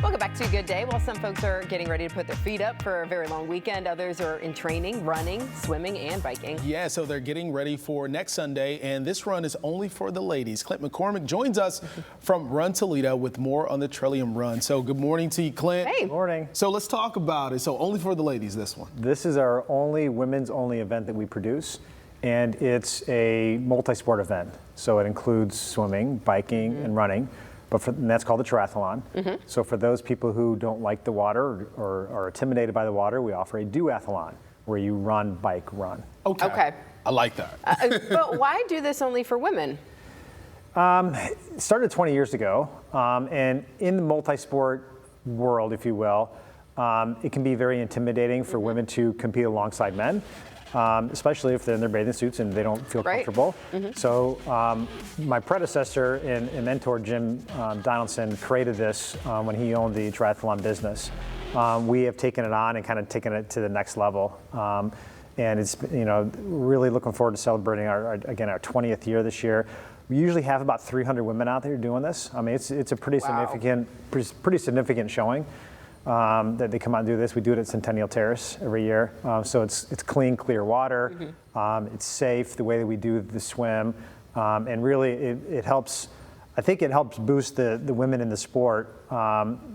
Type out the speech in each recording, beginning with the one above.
Welcome back to Good Day. Well, some folks are getting ready to put their feet up for a very long weekend. Others are in training, running, swimming, and biking. Yeah, so they're getting ready for next Sunday, and this run is only for the ladies. Clint McCormick joins us from Run Toledo with more on the Trillium run. So good morning to you, Clint. Hey. Good morning. So let's talk about it. So only for the ladies, this one. This is our only women's only event that we produce, and it's a multi-sport event. So it includes swimming, biking, and running. And that's called the triathlon. So for those people who don't like the water or are intimidated by the water, we offer a duathlon where you run, bike, run. Okay. I like that. But why do this only for women? It started 20 years ago, and in the multi-sport world, if you will, it can be very intimidating for women to compete alongside men. Especially if they're in their bathing suits and they don't feel comfortable. So my predecessor and mentor, Jim Donaldson, created this when he owned the triathlon business. We have taken it on and kind of taken it to the next level. And it's, really looking forward to celebrating our 20th year this year. We usually have about 300 women out there doing this. I mean, it's a pretty significant showing. That they come out and do this. We do it at Centennial Terrace every year. So it's clean, clear water. It's safe the way that we do the swim. And really it helps, I think it helps boost the women in the sport.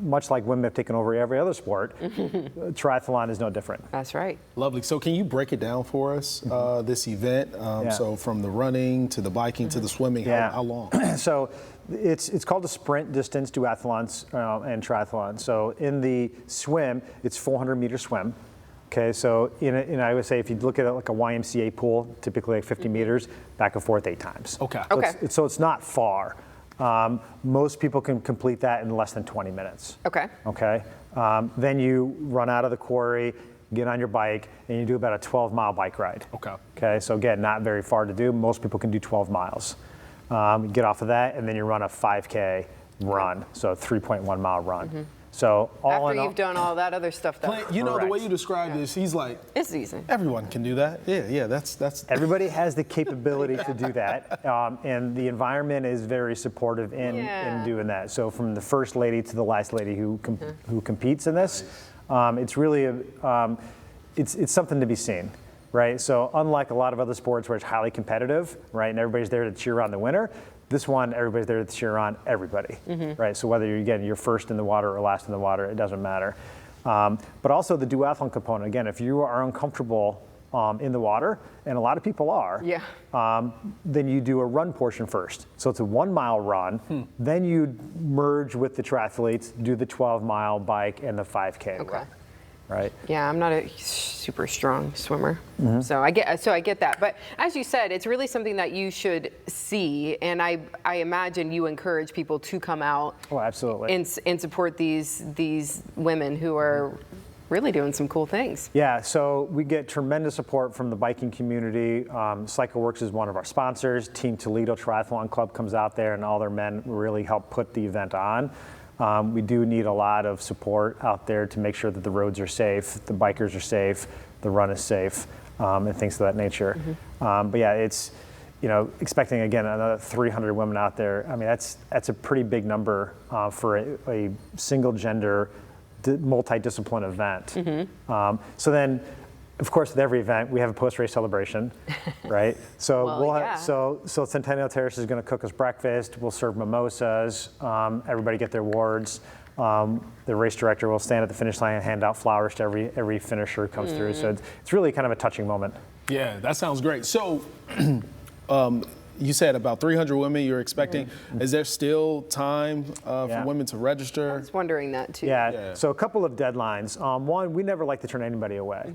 Much like women have taken over every other sport, triathlon is no different. That's right. Lovely. So can you break it down for us, this event? So from the running to the biking to the swimming, how long? So it's called a sprint distance duathlons and triathlon. So in the swim, it's 400-meter swim. Okay, so I would say if you look at it like a YMCA pool, typically like 50 meters, back and forth 8 times. Okay. So it's not far. Most people can complete that in less than 20 minutes. Okay. Then you run out of the quarry, get on your bike, and you do about a 12-mile bike ride. Okay, so again, not very far to do. Most people can do 12 miles. You get off of that, and then you run a 5K run, so a 3.1-mile run. So after you've done all that other stuff, though. Clint, the way you describe this, he's like, it's easy. Everyone can do that. Yeah, that's. Everybody has the capability to do that, and the environment is very supportive in doing that. So from the first lady to the last lady who competes in this, it's really it's something to be seen. Right, so unlike a lot of other sports where it's highly competitive, right, and everybody's there to cheer on the winner, this one, everybody's there to cheer on everybody, right? So whether you're first in the water or last in the water, it doesn't matter. But also the duathlon component, again, if you are uncomfortable in the water, and a lot of people are, then you do a run portion first. So it's a 1-mile run, then you merge with the triathletes, do the 12-mile bike and the 5K run. Right. Yeah, I'm not a super strong swimmer, so I get that. But as you said, it's really something that you should see, and I imagine you encourage people to come out. Oh, absolutely. And support these women who are really doing some cool things. Yeah, so we get tremendous support from the biking community. CycleWorks is one of our sponsors. Team Toledo Triathlon Club comes out there, and all their men really help put the event on. We do need a lot of support out there to make sure that the roads are safe, the bikers are safe, the run is safe, and things of that nature. But yeah, it's, expecting again another 300 women out there. I mean, that's a pretty big number for a single gender, multidiscipline event. So then, of course, with every event, we have a post-race celebration, right? So so Centennial Terrace is going to cook us breakfast. We'll serve mimosas. Everybody get their awards. The race director will stand at the finish line and hand out flowers to every finisher who comes through. So it's really kind of a touching moment. Yeah, that sounds great. So. You said about 300 women you're expecting. Is there still time for women to register? I was wondering that too. Yeah, so a couple of deadlines. One, we never like to turn anybody away.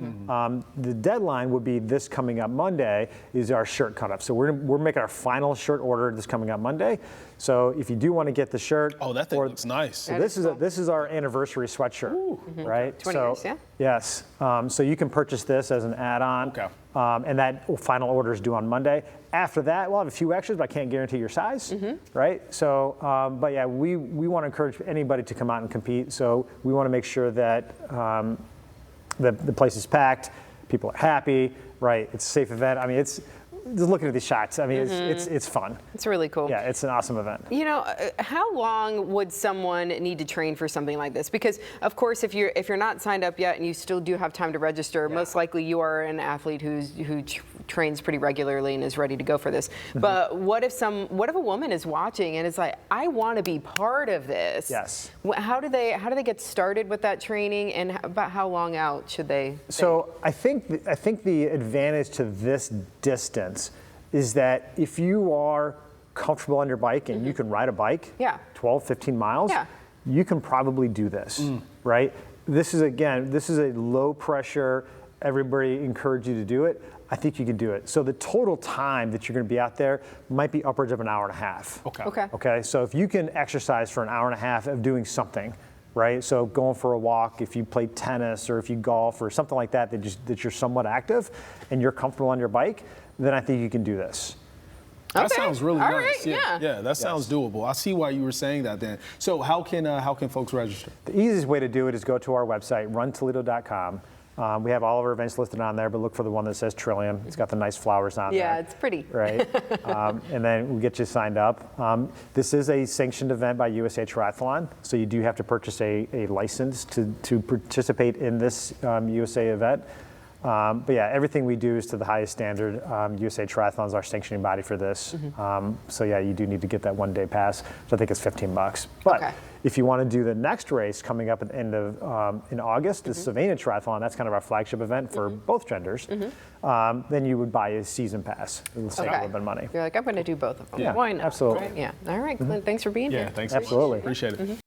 The deadline would be this coming up Monday is our shirt cutoff. So we're making our final shirt order this coming up Monday. So if you do want to get the shirt. Oh, that thing looks nice. So this is our anniversary sweatshirt, right? 20 years, yeah. Yes, so you can purchase this as an add-on. And that final order is due on Monday. After that, we'll have a few extras, but I can't guarantee your size, right? So, but yeah, we want to encourage anybody to come out and compete. So we want to make sure that the place is packed, people are happy, right? It's a safe event. I mean, just looking at these shots, I mean, it's fun. It's really cool. Yeah, it's an awesome event. You know, how long would someone need to train for something like this? Because of course, if you're not signed up yet and you still do have time to register, most likely you are an athlete who trains pretty regularly and is ready to go for this. But what if a woman is watching and is like, I want to be part of this? Yes. How do they get started with that training, and about how long out should they? So I think the advantage to this distance is that if you are comfortable on your bike and you can ride a bike 12, 15 miles, you can probably do this, right? This is a low pressure, everybody encourage you to do it. I think you can do it. So the total time that you're going to be out there might be upwards of an hour and a half. Okay. So if you can exercise for an hour and a half of doing something, right? So going for a walk, if you play tennis or if you golf or something like that, that you're somewhat active and you're comfortable on your bike, then I think you can do this. That sounds really All nice. right, Yeah, that sounds doable. I see why you were saying that then. So how can folks register? The easiest way to do it is go to our website, runtoledo.com. We have all of our events listed on there, but look for the one that says Trillium. It's got the nice flowers on there. Yeah, it's pretty. Right. And then we'll get you signed up. This is a sanctioned event by USA Triathlon, so you do have to purchase a license to participate in this USA event. But yeah, everything we do is to the highest standard. USA Triathlon is our sanctioning body for this. So yeah, you do need to get that one-day pass, which I think is $15. But if you want to do the next race coming up at the end of in August, the Savannah Triathlon, that's kind of our flagship event for both genders, then you would buy a season pass. It'll save a little bit of money. You're like, I'm going to do both of them. Yeah, Why not? absolutely. Right? Yeah. All right, Clint, thanks for being here. Yeah, thanks. Absolutely. Appreciate it.